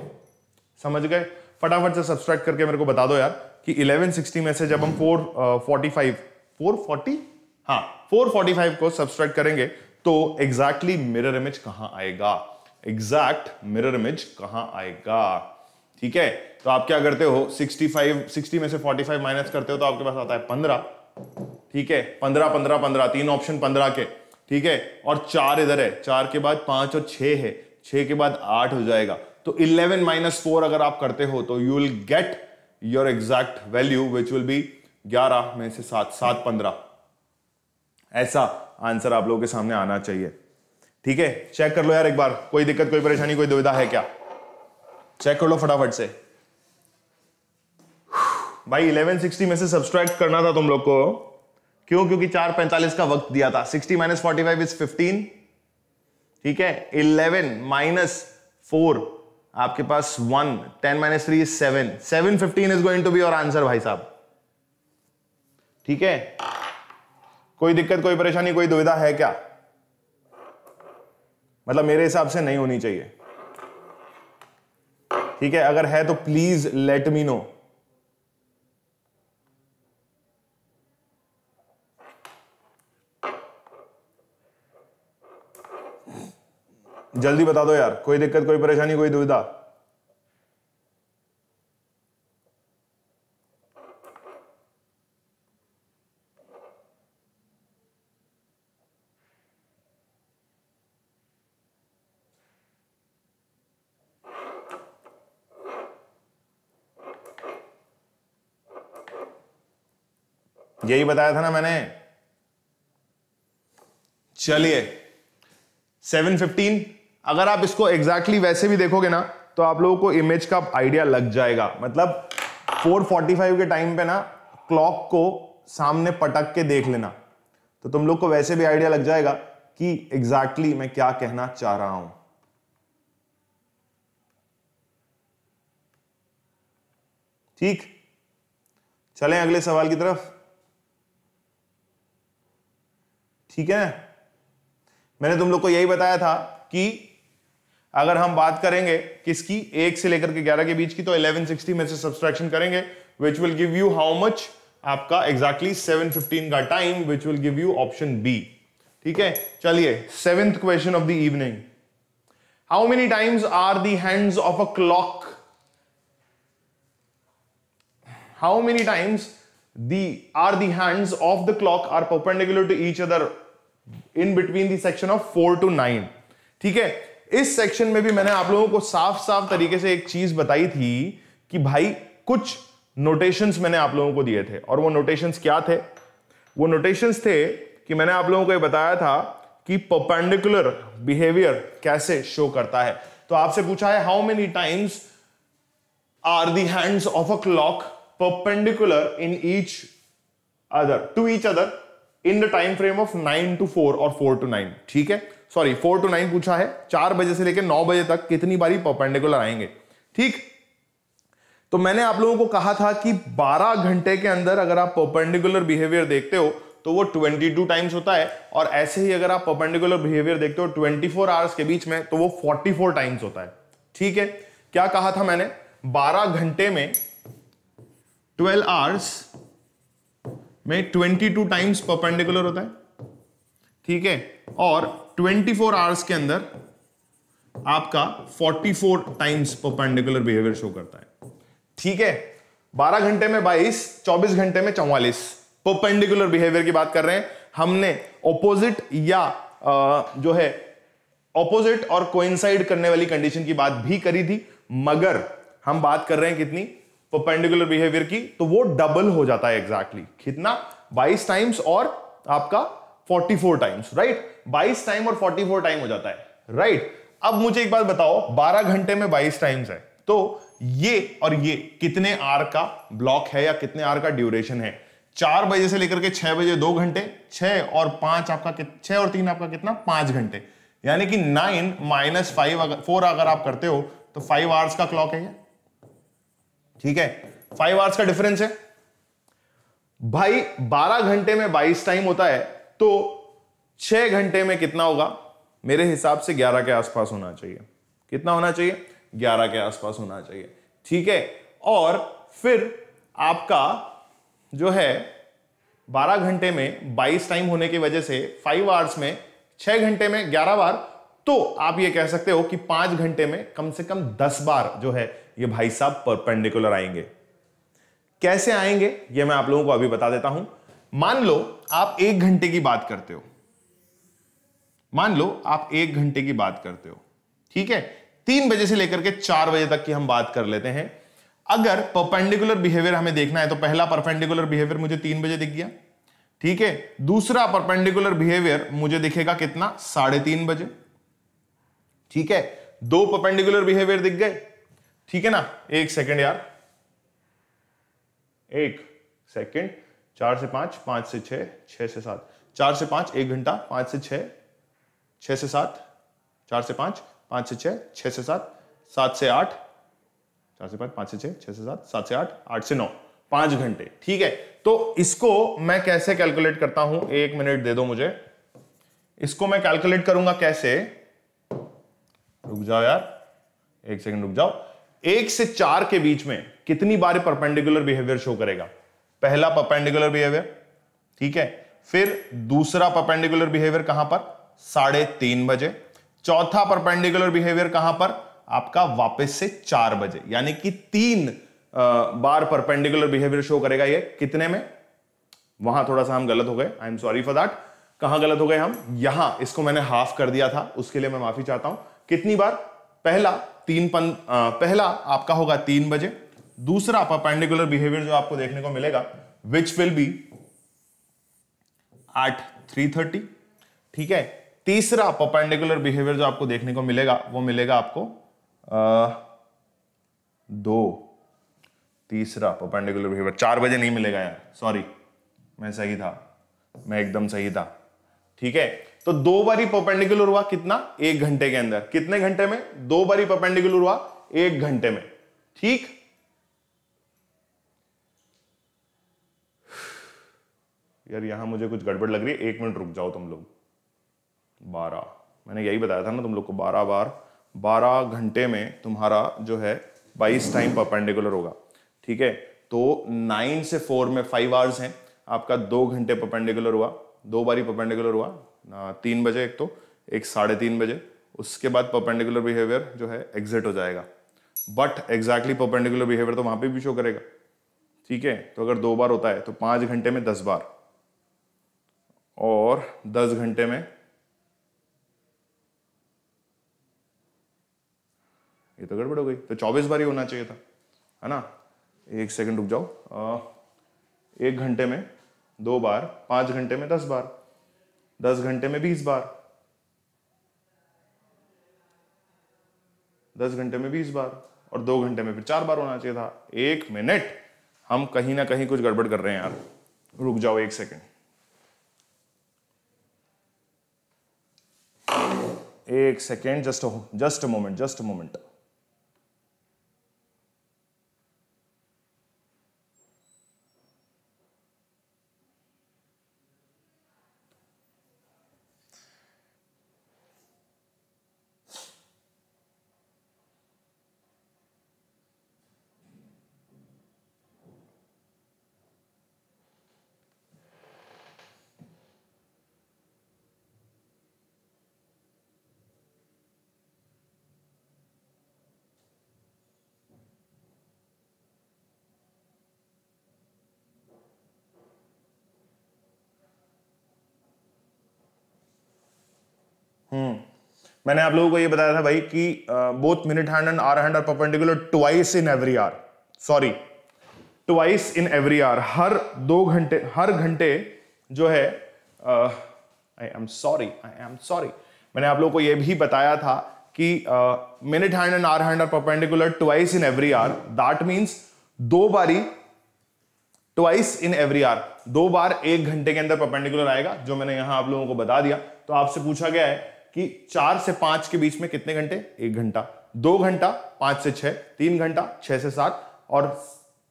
समझ गए? फटाफट से सब्सट्रैक्ट करके मेरे को बता दो यार कि 1160 में से जब हम 445 को सब्सट्रैक्ट करेंगे तो एग्जैक्टली मिरर इमेज कहां आएगा? एग्जैक्ट मिरर इमेज कहां आएगा? ठीक है, तो आप क्या करते हो? 60 में से 45 माइनस करते हो तो आपके पास आता है 15। ठीक है, 15 15 15, 3 ऑप्शन 15 के। ठीक है, और 4 इधर है, 4 के बाद 5 और 6 है, 6 के बाद 8 हो जाएगा। तो 11 - 4 अगर आप करते हो तो you will get your exact value which will be 11 में से 7 7 15। ऐसा आंसर आप लोगों के सामने आना चाहिए। ठीक है, चेक कर लो यार एक बार, कोई दिक्कत, कोई परेशानी, कोई दुविधा है क्या? चेक कर लो फटाफट से भाई। 1160 में से सब्सट्रैक्ट करना था तुम लोग को, क्यों? क्योंकि 4:45 का वक्त दिया था। 60 - 45 इज 15, ठीक है। 11 - 4 आपके पास 1, 10 - 3 is 7, 715 is going to be your answer भाई साहब, ठीक है। कोई दिक्कत, कोई परेशानी, कोई दुविधा है क्या? मतलब मेरे हिसाब से नहीं होनी चाहिए, ठीक है। अगर है तो प्लीज लेट मी नो। जल्दी बता दो यार, कोई दिक्कत, कोई परेशानी, कोई दुविधा? यही बताया था ना मैंने। चलिए 715, अगर आप इसको एग्जैक्टली वैसे भी देखोगे ना तो आप लोगों को इमेज का आइडिया लग जाएगा। मतलब 4:45 के टाइम पे ना क्लॉक को सामने पटक के देख लेना, तो तुम लोग को वैसे भी आइडिया लग जाएगा कि एग्जैक्टली मैं क्या कहना चाह रहा हूं, ठीक। चलें अगले सवाल की तरफ, ठीक है। मैंने तुम लोग को यही बताया था कि अगर हम बात करेंगे किसकी, 1 से लेकर के 11 के बीच की, तो 1160 में से सब्सट्रैक्शन करेंगे, which will give you how much? आपका एग्जैक्टली 715 का time, which will give you option B, ठीक है। चलिए 7th question of the evening. How many times are the hands of a clock? How many times are the hands of the clock are perpendicular to each other in between the section of 4 to 9, ठीक है। इस section में भी मैंने आप लोगों को साफ साफ तरीके से एक चीज बताई थी कि भाई कुछ नोटेशंस मैंने आप लोगों को दिए थे, और वो नोटेशंस क्या थे? वो नोटेशंस थे कि मैंने आप लोगों को ये बताया था कि परपेंडिकुलर बिहेवियर कैसे शो करता है। तो आपसे पूछा है how many times are the hands of a clock perpendicular in each other to each other in the time frame of 9 to 4 और 4 to 9, ठीक है। सॉरी 4 to 9 पूछा है, 4 बजे से लेकर 9 बजे तक कितनी बारी परपेंडिकुलर आएंगे, ठीक। तो मैंने आप लोगों को कहा था कि 12 घंटे के अंदर अगर आप परपेंडिकुलर बिहेवियर देखते हो तो वो 22 टाइम्स होता है, और ऐसे ही अगर आप परपेंडिकुलर बिहेवियर देखते हो 24 आवर्स के बीच में तो वो 44 टाइम्स होता है, ठीक है। क्या कहा था मैंने? 12 घंटे में 12 आवर्स में 22 टाइम्स परपेंडिकुलर होता है, ठीक है, और 24 आवर्स के अंदर आपका 44 टाइम्स परपेंडिकुलर बिहेवियर शो करता है, ठीक है। 12 घंटे में 22, 24 घंटे में 44 परपेंडिकुलर बिहेवियर की बात कर रहे हैं। हमने ऑपोजिट या जो है ऑपोजिट और कोइंसाइड करने वाली कंडीशन की बात भी करी थी, मगर हम बात कर रहे हैं कितनी? परपेंडिकुलर बिहेवियर की, तो वो डबल हो जाता है एग्जैक्टली। कितना? 22 टाइम्स और आपका 44 टाइम्स, राइट। 22 टाइम और 44 टाइम हो जाता है, राइट। अब मुझे एक बात बताओ, 12 घंटे में 22 टाइम्स है, तो ये और ये कितने आर का ब्लॉक है या कितने आर का ड्यूरेशन है? 4 बजे से लेकर के 6 बजे 2 घंटे, 6 और 5 आपका 6 और 3 आपका कितना? 5 घंटे, यानी कि 9 - 4 अगर आप करते हो तो 5 आवर्स का क्लॉक है, ठीक है। 5 आवर्स का डिफरेंस है भाई। 12 घंटे में 22 टाइम होता है, तो 6 घंटे में कितना होगा? मेरे हिसाब से 11 के आसपास होना चाहिए। कितना होना चाहिए? 11 के आसपास होना चाहिए, ठीक है। और फिर आपका जो है 12 घंटे में 22 टाइम होने की वजह से 5 आवर्स में 6 घंटे में 11 बार, तो आप ये कह सकते हो कि 5 घंटे में कम से कम 10 बार जो है ये भाई साहब परपेंडिकुलर आएंगे। कैसे आएंगे ये मैं आप लोगों को अभी बता देता हूं। मान लो आप 1 घंटे की बात करते हो, मान लो आप 1 घंटे की बात करते हो, ठीक है। 3 बजे से लेकर के 4 बजे तक की हम बात कर लेते हैं। अगर परपेंडिकुलर बिहेवियर हमें देखना है तो पहला परपेंडिकुलर बिहेवियर मुझे 3 बजे दिख गया, ठीक है। दूसरा परपेंडिकुलर बिहेवियर मुझे दिखेगा कितना? 3:30 बजे, ठीक है, दो परपेंडिकुलर बिहेवियर दिख गए, ठीक है ना। एक सेकंड यार, एक सेकंड, 4 से 5, 5 से 6, 6 से 7, 4 से 5 1 घंटा, 5 से 6, 6 से 7, 4 से 5, 5 से 6, 6 से 7, 7 से 8, 4 से 5, 5 से 6, 6 से 7, 7 से 8, 8 से 9, 5 घंटे, ठीक है। तो इसको मैं कैसे कैलकुलेट करता हूं, 1 मिनट दे दो मुझे। इसको मैं कैलकुलेट करूंगा कैसे, रुक जाओ यार, 1 सेकंड रुक जाओ। 1 से 4 के बीच में कितनी बार परपेंडिकुलर बिहेवियर शो करेगा? पहला परपेंडिकुलर बिहेवियर, ठीक है। फिर दूसरा परपेंडिकुलर बिहेवियर कहां पर? 3:30 बजे। चौथा परपेंडिकुलर बिहेवियर कहां पर? आपका वापस से 4 बजे, यानी कि 3 बार परपेंडिकुलर बिहेवियर शो करेगा। ये कितने में? वहां थोड़ा सा हम गलत हो गए, I am sorry for that. कहां गलत हो गए हम? यहां इसको मैंने हाफ कर दिया था, उसके लिए मैं माफी चाहता हूं। कितनी बार? पहला पहला आपका होगा 3 बजे। दूसरा परपेंडिकुलर बिहेवियर जो आपको देखने को मिलेगा विच विल बी एट 3:30, ठीक है। तीसरा परपेंडिकुलर बिहेवियर जो आपको देखने को मिलेगा वो मिलेगा आपको 2। तीसरा परपेंडिकुलर बिहेवियर 4 बजे नहीं मिलेगा यार, सॉरी, मैं सही था, मैं एकदम सही था, ठीक है। तो 2 बारी परपेंडिकुलर हुआ कितना? 1 घंटे के अंदर। कितने घंटे में? 2 बारी परपेंडिकुलर हुआ 1 घंटे में, ठीक। यार यहां मुझे कुछ गड़बड़ लग रही है, 1 मिनट रुक जाओ तुम लोग। 12, मैंने यही बताया था ना तुम लोग को, 12 बार 12 घंटे में तुम्हारा जो है 22 टाइम परपेंडिकुलर होगा, ठीक है। तो 9 से 4 में 5 आवर्स हैं, आपका 2 घंटे परपेंडिकुलर हुआ, 2 बारी परपेंडिकुलर हुआ 3 बजे, एक तो एक 3:30 बजे। उसके बाद परपेंडिकुलर बिहेवियर जो है एग्जिट हो जाएगा, बट एग्जैक्टली परपेंडिकुलर बिहेवियर तो वहां पे भी शो करेगा, ठीक है। तो अगर 2 बार होता है तो 5 घंटे में 10 बार, और 10 घंटे में, ये तो गड़बड़ हो गई, तो 24 बार ही होना चाहिए था, है ना। 1 सेकंड रुक जाओ। 1 घंटे में 2 बार, 5 घंटे में 10 बार, 10 घंटे में 20 बार, 10 घंटे में 20 बार, और 2 घंटे में फिर 4 बार होना चाहिए था। 1 मिनट, हम कहीं ना कहीं कुछ गड़बड़ कर रहे हैं यार, रुक जाओ 1 second. 1 second, just a moment. मैंने आप लोगों को ये बताया था भाई कि both minute hand and hour hand are perpendicular twice in every hour, sorry twice in every hour, हर 2 घंटे, हर घंटे जो है, आई एम सॉरी, मैंने आप लोगों को ये भी बताया था कि minute hand and hour hand are perpendicular twice in every hour, that means 2 बारी ट्वाइस इन एवरी आवर, 2 बार 1 घंटे के अंदर परपेंडिकुलर आएगा, जो मैंने यहां आप लोगों को बता दिया। तो आपसे पूछा गया है कि 4 से 5 के बीच में कितने घंटे? 1 घंटा, 2 घंटा 5 से 6, 3 घंटा 6 से 7, और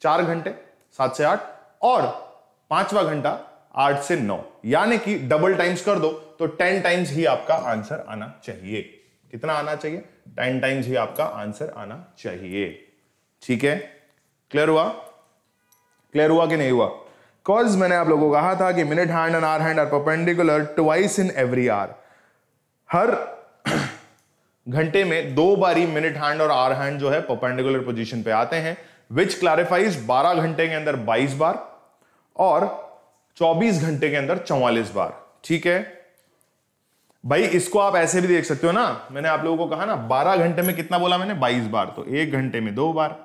4 घंटे 7 से 8, और 5वां घंटा 8 से 9, यानी कि डबल टाइम्स कर दो तो 10 टाइम्स ही आपका आंसर आना चाहिए। कितना आना चाहिए? 10 टाइम्स ही आपका आंसर आना चाहिए, ठीक है। क्लियर हुआ? क्लियर हुआ कि नहीं हुआ? कॉज मैंने आप लोगों को कहा था कि minute hand and hour hand are perpendicular twice in every hour, हर घंटे में 2 बारी मिनट हैंड और आवर हैंड जो है परपेंडिकुलर पोजीशन पे आते हैं, विच क्लैरिफाइज 12 घंटे के अंदर 22 बार और 24 घंटे के अंदर 44 बार, ठीक है भाई। इसको आप ऐसे भी देख सकते हो ना, मैंने आप लोगों को कहा ना 12 घंटे में कितना बोला मैंने? 22 बार, तो 1 घंटे में 2 बार,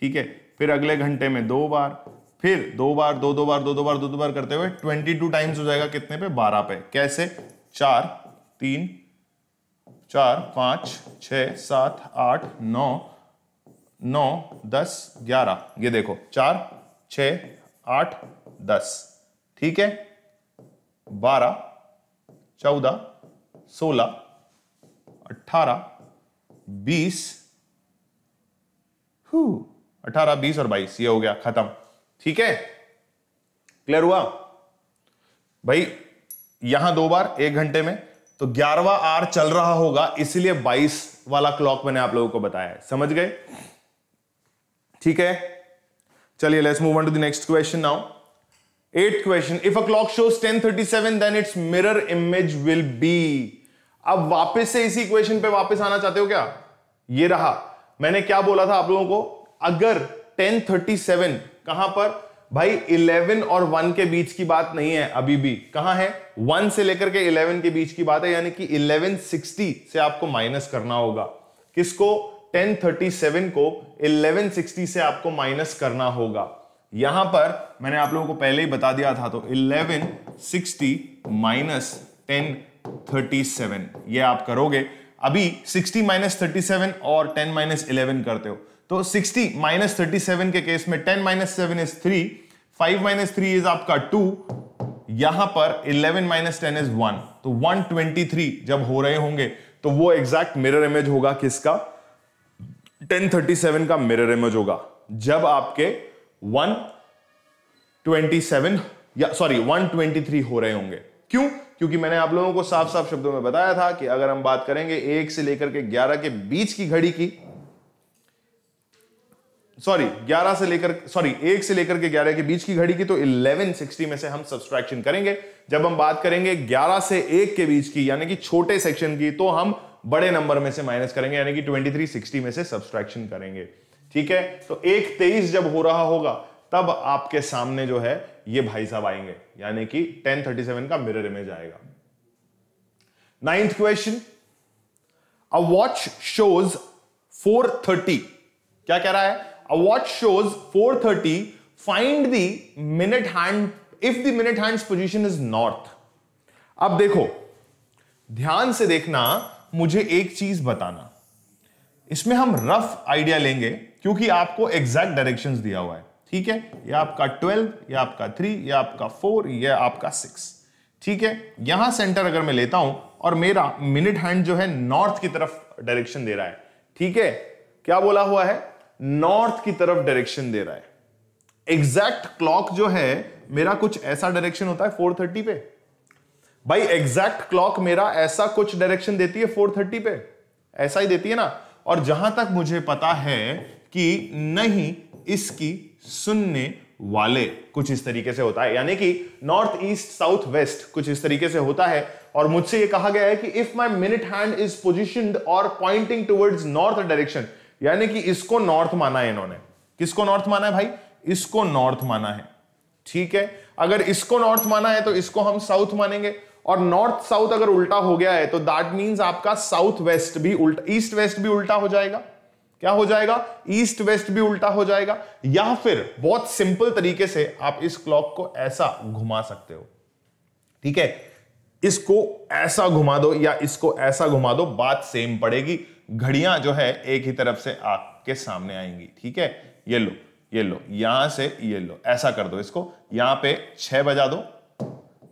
ठीक है। फिर अगले घंटे में 2 बार, फिर 2 बार 2 बार 2 बार 2 बार करते हुए 22 टाइम्स हो जाएगा कितने पे? 12 पे। कैसे? 4 3 4 5 6 7 8 9 9 10 11, ये देखो 4 6 8 10, ठीक है, 12 14 16 18 20, 18 20 और 22, ये हो गया खत्म, ठीक है, क्लियर हुआ भाई। यहां 2 बार 1 घंटे में, तो 11वां आवर चल रहा होगा, इसलिए 22 वाला क्लॉक मैंने आप लोगों को बताया है, समझ गए, ठीक है। चलिए let's move on to the next question now. 8th question, if a clock shows 10:37 then its mirror image will be. अब वापस से इसी क्वेश्चन पे वापस आना चाहते हो क्या? ये रहा, मैंने क्या बोला था आप लोगों को, अगर 10:37 कहां पर भाई 11 और 1 के बीच की बात नहीं है, अभी भी कहां है, 1 से लेकर के 11 के बीच की बात है, यानी कि 1160 से आपको माइनस करना होगा। किसको? 10:37 को 1160 से आपको माइनस करना होगा। यहां पर मैंने आप लोगों को पहले ही बता दिया था, तो 1160 माइनस 10:37 ये आप करोगे। अभी 60 माइनस 37 और 10 माइनस 11 करते हो, तो 60 माइनस 37 के केस में 10 माइनस 7 इज 3, 5 माइनस 3 इज आपका 2, यहां पर 11 माइनस 10 इज 1, तो 123 जब हो रहे होंगे तो वो एग्जैक्ट मिरर इमेज होगा किसका? 10:37 का मिरर इमेज होगा, जब आपके 123 हो रहे होंगे। क्यों? क्योंकि मैंने आप लोगों को साफ साफ शब्दों में बताया था कि अगर हम बात करेंगे 1 से लेकर के 11 के बीच की घड़ी की, 1 से लेकर के 11 के बीच की घड़ी की, तो 1160 में से हम सब्सट्रैक्शन करेंगे। जब हम बात करेंगे 11 से 1 के बीच की, यानी कि छोटे सेक्शन की, तो हम बड़े नंबर में से माइनस करेंगे, यानी कि 2360 में से सब्सट्रैक्शन करेंगे, ठीक है। तो 1:23 जब हो रहा होगा तब आपके सामने जो है ये भाई साहब आएंगे, यानी कि 10:37 का मिरर इमेज आएगा। 9th question, a watch shows 4:30, क्या कह रहा है? A watch shows 4:30, find the minute hand if the minute hands position is north. अब देखो, ध्यान से देखना, मुझे एक चीज बताना, इसमें हम रफ आइडिया लेंगे क्योंकि आपको एग्जैक्ट डायरेक्शंस दिया हुआ है, ठीक है। ये आपका 12, ये आपका 3, ये आपका 4, ये आपका 6, ठीक है। यहां सेंटर अगर मैं लेता हूं और मेरा मिनट हैंड जो है नॉर्थ की तरफ डायरेक्शन दे रहा है, ठीक है, क्या बोला हुआ है? नॉर्थ की तरफ डायरेक्शन दे रहा है। एग्जैक्ट क्लॉक जो है मेरा कुछ ऐसा डायरेक्शन होता है 4:30 पे, भाई एग्जैक्ट क्लॉक मेरा ऐसा कुछ डायरेक्शन देती है 4:30 पे, ऐसा ही देती है ना। और जहां तक मुझे पता है कि नहीं, इसकी सुनने वाले कुछ इस तरीके से होता है, यानी कि नॉर्थ ईस्ट साउथ वेस्ट कुछ इस तरीके से होता है। और मुझसे ये कहा गया है कि if my minute hand is positioned और पॉइंटिंग टुवर्ड्स नॉर्थ डायरेक्शन, यानी कि इसको नॉर्थ माना है इन्होंने। किसको नॉर्थ माना है भाई? इसको नॉर्थ माना है, ठीक है। अगर इसको नॉर्थ माना है तो इसको हम साउथ मानेंगे, और नॉर्थ साउथ अगर उल्टा हो गया है तो दैट मींस आपका साउथ वेस्ट भी उल्टा, ईस्ट वेस्ट भी उल्टा हो जाएगा। क्या हो जाएगा? ईस्ट वेस्ट भी उल्टा हो जाएगा। या फिर बहुत सिंपल तरीके से आप इस क्लॉक को ऐसा घुमा सकते हो, ठीक है। इसको ऐसा घुमा दो या इसको ऐसा घुमा दो, बात सेम पड़ेगी, घड़ियां जो है एक ही तरफ से आपके सामने आएंगी, ठीक है। ये लो, ये लो, यहां से ये लो, ऐसा कर दो इसको, यहां पे 6 बजा दो,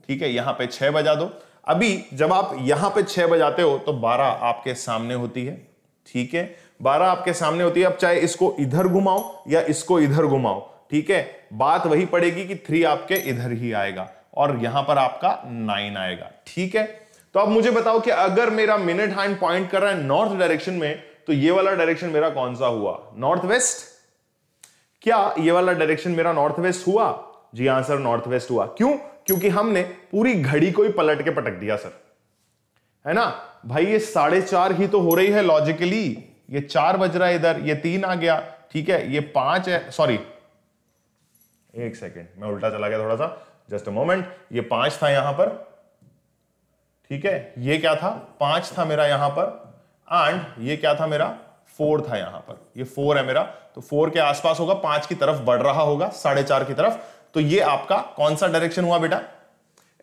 ठीक है, यहां पे 6 बजा दो। अभी जब आप यहां पे 6 बजाते हो तो 12 आपके सामने होती है, ठीक है, 12 आपके सामने होती है। अब चाहे इसको इधर घुमाओ या इसको इधर घुमाओ, ठीक है, बात वही पड़ेगी कि 3 आपके इधर ही आएगा और यहां पर आपका 9 आएगा, ठीक है। तो अब मुझे बताओ कि अगर मेरा मिनट हैंड पॉइंट कर रहा है नॉर्थ डायरेक्शन में, तो ये वाला डायरेक्शन मेरा कौन सा हुआ? North west. क्या ये वाला डायरेक्शन मेरा नॉर्थ वेस्ट हुआ? जी हां सर, नॉर्थ वेस्ट हुआ। क्यों? क्योंकि हमने पूरी घड़ी को ही पलट के पटक दिया सर, है ना भाई। ये 4:30 ही तो हो रही है लॉजिकली, ये 4 बज रहा है इधर, ये 3 आ गया, ठीक है, ये 5 है, सॉरी एक सेकेंड मैं उल्टा चला गया थोड़ा सा, जस्ट अ मोमेंट। ये 5 था यहां पर, ठीक है, ये क्या था? 5 था मेरा यहां पर, एंड ये क्या था मेरा? 4 था यहां पर, ये 4 है मेरा, तो 4 के आसपास होगा, 5 की तरफ बढ़ रहा होगा, 4:30 की तरफ। तो ये आपका कौन सा डायरेक्शन हुआ बेटा?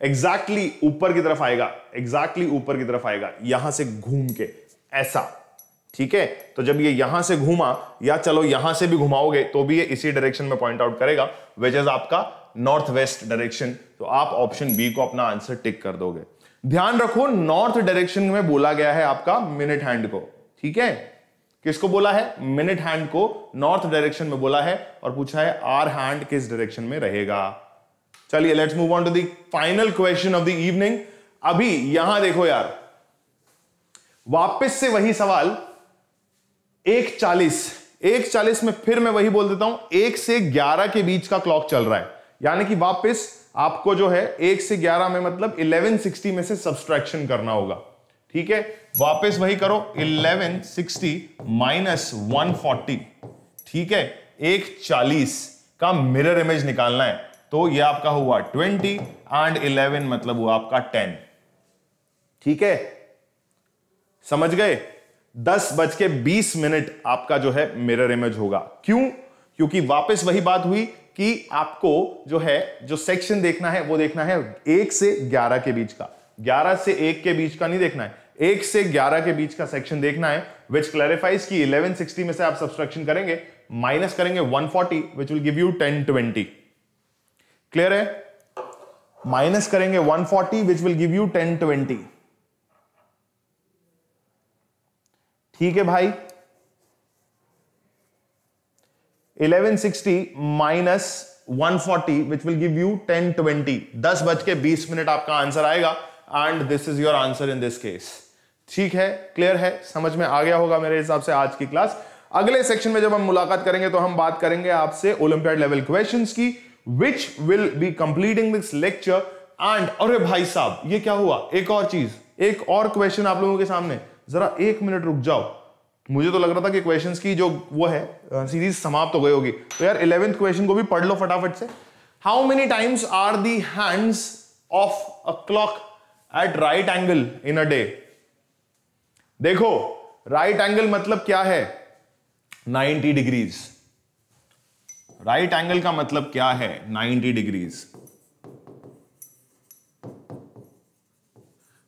एग्जैक्टली ऊपर की तरफ आएगा, एग्जैक्टली ऊपर की तरफ आएगा, यहां से घूम के ऐसा, ठीक है। तो जब ये यहां से घूमा, या चलो यहां से भी घुमाओगे तो भी ये इसी डायरेक्शन में पॉइंट आउट करेगा, विच इज आपका नॉर्थ वेस्ट डायरेक्शन। तो आप ऑप्शन बी को अपना आंसर टिक कर दोगे। ध्यान रखो, नॉर्थ डायरेक्शन में बोला गया है आपका मिनट हैंड को, ठीक है। किसको बोला है? मिनट हैंड को नॉर्थ डायरेक्शन में बोला है, और पूछा है आर हैंड किस डायरेक्शन में रहेगा। चलिए let's move on to the final question of the evening. अभी यहां देखो यार, वापस से वही सवाल 1:40 में फिर मैं वही बोल देता हूं, 1 से 11 के बीच का क्लॉक चल रहा है, यानी कि वापस आपको जो है 1 से 11 में मतलब 1160 में से सब्सट्रैक्शन करना होगा, ठीक है। वापस वही करो, 1160 माइनस 140, ठीक है। 1:40 का मिरर इमेज निकालना है, तो यह आपका हुआ 20 एंड 11 मतलब हुआ आपका 10, ठीक है। समझ गए? 10:20 आपका जो है मिरर इमेज होगा। क्यों? क्योंकि वापस वही बात हुई कि आपको जो है जो सेक्शन देखना है वो देखना है 1 से 11 के बीच का, 11 से 1 के बीच का नहीं देखना है, 1 से 11 के बीच का सेक्शन देखना है, विच क्लैरिफाइज कि 1160 में से आप सब्सट्रैक्शन करेंगे, माइनस करेंगे 140 विच विल गिव यू 1020। क्लियर है? माइनस करेंगे 140 विच विल गिव यू 1020, ठीक है भाई। 1160 minus 140 which will give you 1020। 10:20 आपका आंसर आएगा, and this is your answer in this case. ठीक है, क्लियर है, समझ में आ गया होगा मेरे हिसाब से आज की क्लास। अगले सेक्शन में जब हम मुलाकात करेंगे तो हम बात करेंगे आपसे ओलंपियाड लेवल क्वेश्चंस की, which will be completing this lecture. And अरे भाई साहब, ये क्या हुआ? एक और चीज, एक और क्वेश्चन आप लोगों के सामने, जरा 1 मिनट रुक जाओ। मुझे तो लग रहा था कि क्वेश्चंस की जो वो है सीरीज समाप्त हो गई होगी, तो यार 11th क्वेश्चन को भी पढ़ लो फटाफट से। How many times are the hands of a clock at right angle in a day? देखो, राइट एंगल मतलब क्या है? 90 डिग्रीज। राइट एंगल का मतलब क्या है? 90 डिग्रीज।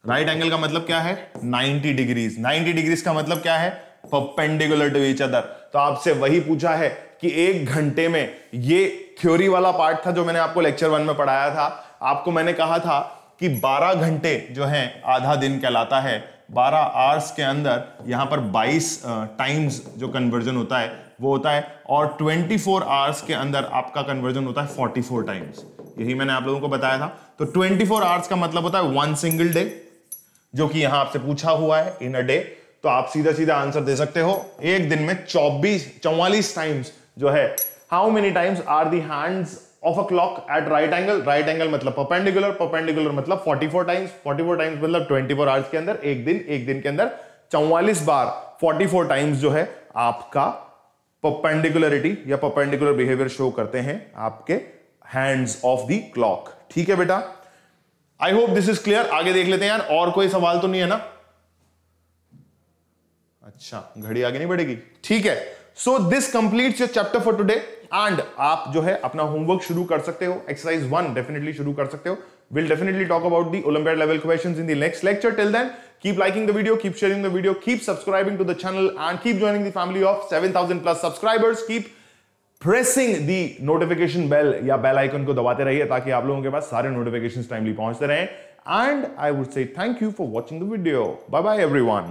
राइट एंगल का मतलब क्या है? 90 डिग्रीज। 90 डिग्रीज का मतलब क्या है? Perpendicular to each other. तो आपसे वही पूछा है कि 1 घंटे में, ये थ्योरी वाला पार्ट था जो मैंने आपको लेक्चर 1 में पढ़ाया था। आपको मैंने कहा था कि 12 घंटे जो है आधा दिन कहलाता है। 12 आवर्स के अंदर यहां पर 22 टाइम्स जो कन्वर्जन होता है वो होता है, और 24 आवर्स के अंदर आपका कन्वर्जन होता है 44 टाइम्स। यही मैंने आप लोगों को बताया था। तो 24 आवर्स का मतलब होता है 1 सिंगल डे, जो कि यहां आपसे पूछा हुआ है इन अ डे। तो आप सीधा सीधा आंसर दे सकते हो, एक दिन में 44 टाइम्स जो है। How many times are the hands of a clock at right angle? Right angle मतलब परपेंडिकुलर, परपेंडिकुलर मतलब 44 टाइम्स, 44 टाइम्स मतलब 24 आवर्स के अंदर, एक दिन के अंदर 44 बार 44 टाइम्स जो है आपका परपेंडिकुलरिटी या परपेंडिकुलर बिहेवियर शो करते हैं आपके हैंड्स ऑफ द क्लॉक। ठीक है बेटा, I hope this is clear. आगे देख लेते हैं यार, और कोई सवाल तो नहीं है ना? अच्छा, घड़ी आगे नहीं बढ़ेगी, ठीक है। So this completes your chapter for today, and आप जो है अपना होमवर्क शुरू कर सकते हो। एक्सरसाइज 1 डेफिनेटली शुरू कर सकते हो। Will definitely talk about the olympiad level questions in the next lecture. Till then, keep liking the video, keep sharing the video, keep subscribing to the channel, and keep joining the family of 7,000 plus subscribers. Keep pressing the notification bell या bell icon को दबाते रहिए ताकि आप लोगों के पास सारे notifications timely पहुंचते रहें. And I would say thank you for watching the video. Bye bye everyone.